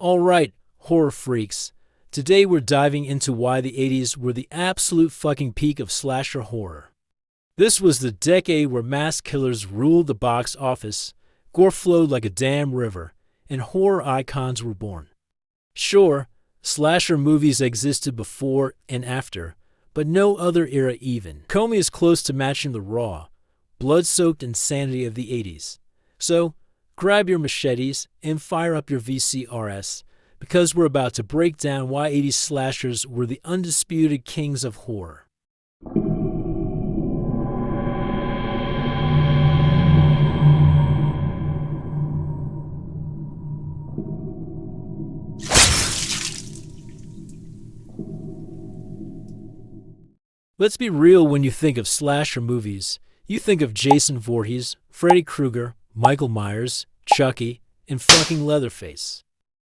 Alright, horror freaks. Today we're diving into why the 80s were the absolute fucking peak of slasher horror. This was the decade where mass killers ruled the box office, gore flowed like a damn river, and horror icons were born. Sure, slasher movies existed before and after, but no other era even come as close to matching the raw, blood-soaked insanity of the 80s. So, grab your machetes and fire up your VCRs, because we're about to break down why 80s slashers were the undisputed kings of horror. Let's be real, when you think of slasher movies, you think of Jason Voorhees, Freddy Krueger, Michael Myers, Chucky, and fucking Leatherface.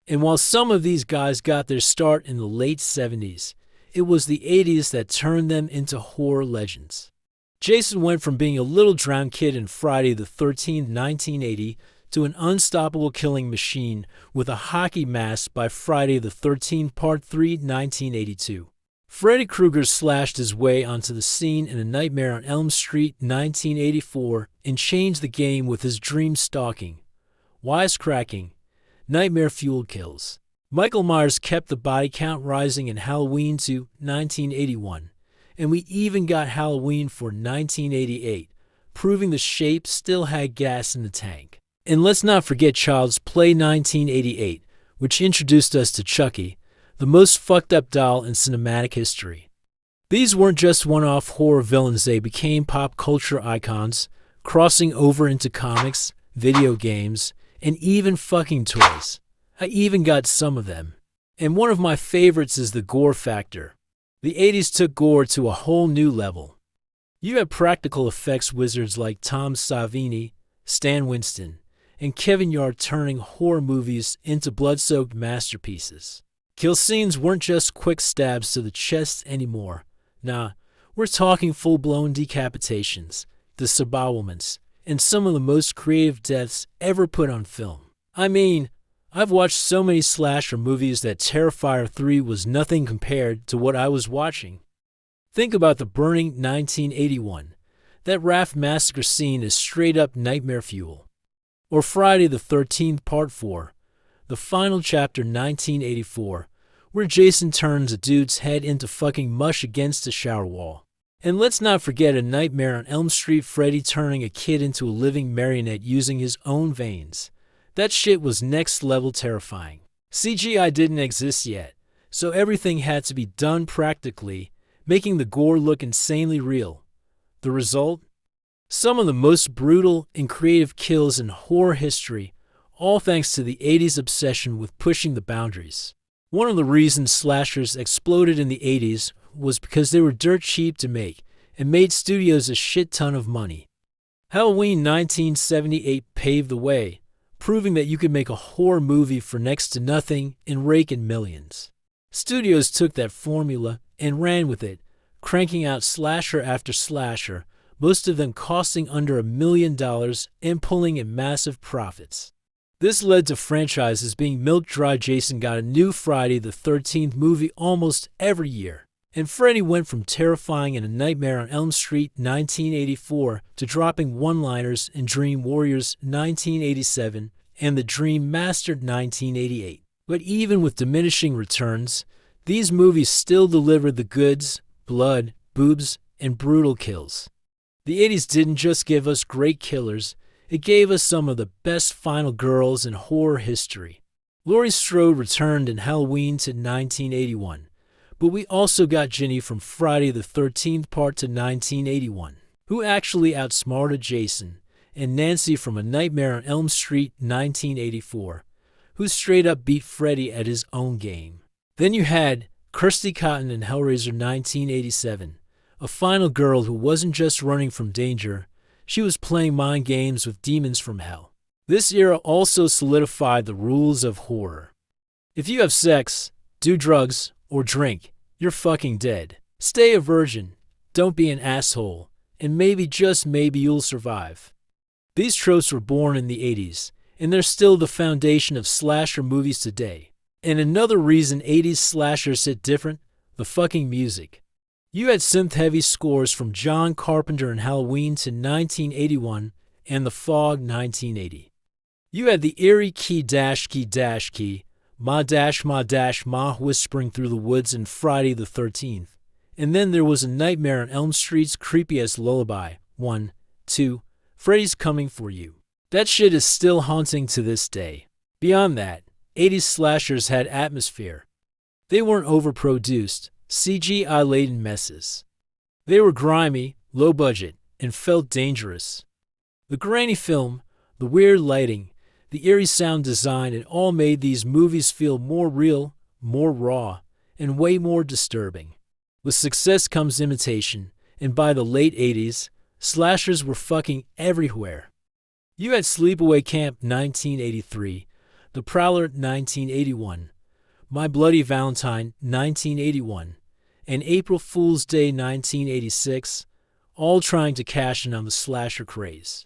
And while some of these guys got their start in the late 70s, it was the 80s that turned them into horror legends. Jason went from being a little drowned kid in Friday the 13th, 1980, to an unstoppable killing machine with a hockey mask by Friday the 13th, Part 3, 1982. Freddy Krueger slashed his way onto the scene in A Nightmare on Elm Street, 1984, and changed the game with his dream-stalking, wisecracking, nightmare-fueled kills. Michael Myers kept the body count rising in Halloween to 1981, and we even got Halloween for 1988, proving the shape still had gas in the tank. And let's not forget Child's Play 1988, which introduced us to Chucky, the most fucked up doll in cinematic history. These weren't just one-off horror villains, they became pop culture icons, crossing over into comics, video games, and even fucking toys. I even got some of them. And one of my favorites is the gore factor. The 80s took gore to a whole new level. You had practical effects wizards like Tom Savini, Stan Winston, and Kevin Yard turning horror movies into blood-soaked masterpieces. Kill scenes weren't just quick stabs to the chest anymore. Nah, we're talking full-blown decapitations, disembowelments, and some of the most creative deaths ever put on film. I mean, I've watched so many slasher movies that Terrifier 3 was nothing compared to what I was watching. Think about The Burning 1981. That raft massacre scene is straight-up nightmare fuel. Or Friday the 13th, Part 4. The final chapter, 1984, where Jason turns a dude's head into fucking mush against a shower wall. And let's not forget A Nightmare on Elm Street, Freddy turning a kid into a living marionette using his own veins. That shit was next level terrifying. CGI didn't exist yet, so everything had to be done practically, making the gore look insanely real. The result? Some of the most brutal and creative kills in horror history, all thanks to the 80s obsession with pushing the boundaries. One of the reasons slashers exploded in the 80s was because they were dirt cheap to make and made studios a shit ton of money. Halloween 1978 paved the way, proving that you could make a horror movie for next to nothing and rake in millions. Studios took that formula and ran with it, cranking out slasher after slasher, most of them costing under $1 million and pulling in massive profits. This led to franchises being milk dry. Jason got a new Friday the 13th movie almost every year. And Freddy went from terrifying in A Nightmare on Elm Street 1984 to dropping one-liners in Dream Warriors 1987 and The Dream Mastered 1988. But even with diminishing returns, these movies still delivered the goods, blood, boobs, and brutal kills. The 80s didn't just give us great killers, it gave us some of the best final girls in horror history. Laurie Strode returned in Halloween to 1981, but we also got Ginny from Friday the 13th, Part to 1981, who actually outsmarted Jason, and Nancy from A Nightmare on Elm Street 1984, who straight up beat Freddy at his own game. Then you had Kirsty Cotton in Hellraiser 1987, a final girl who wasn't just running from danger, she was playing mind games with demons from hell. This era also solidified the rules of horror. If you have sex, do drugs, or drink, you're fucking dead. Stay a virgin, don't be an asshole, and maybe, just maybe, you'll survive. These tropes were born in the 80s, and they're still the foundation of slasher movies today. And another reason 80s slashers hit different, the fucking music. You had synth-heavy scores from John Carpenter and Halloween to 1981 and The Fog 1980. You had the eerie key, ma whispering through the woods in Friday the 13th. And then there was A Nightmare on Elm Street's creepiest lullaby, 1, 2, Freddy's Coming For You. That shit is still haunting to this day. Beyond that, 80s slashers had atmosphere. They weren't overproduced, CGI-laden messes. They were grimy, low budget, and felt dangerous. The grainy film, the weird lighting, the eerie sound design, it all made these movies feel more real, more raw, and way more disturbing. With success comes imitation, and by the late 80s, slashers were fucking everywhere. You had Sleepaway Camp 1983, The Prowler 1981, My Bloody Valentine 1981, and April Fool's Day 1986, all trying to cash in on the slasher craze.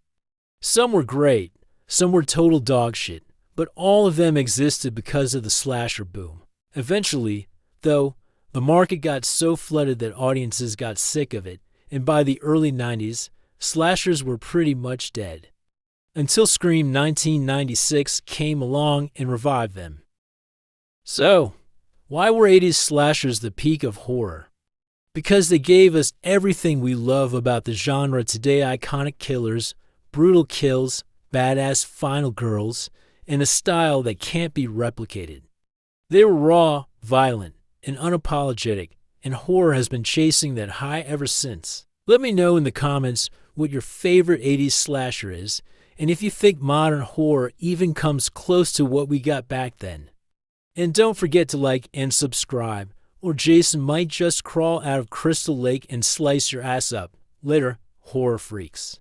Some were great, some were total dog shit, but all of them existed because of the slasher boom. Eventually, though, the market got so flooded that audiences got sick of it, and by the early 90s, slashers were pretty much dead. Until Scream 1996 came along and revived them. So, why were 80s slashers the peak of horror? Because they gave us everything we love about the genre today: iconic killers, brutal kills, badass final girls, and a style that can't be replicated. They were raw, violent, and unapologetic, and horror has been chasing that high ever since. Let me know in the comments what your favorite 80s slasher is, and if you think modern horror even comes close to what we got back then. And don't forget to like and subscribe, or Jason might just crawl out of Crystal Lake and slice your ass up. Later, horror freaks.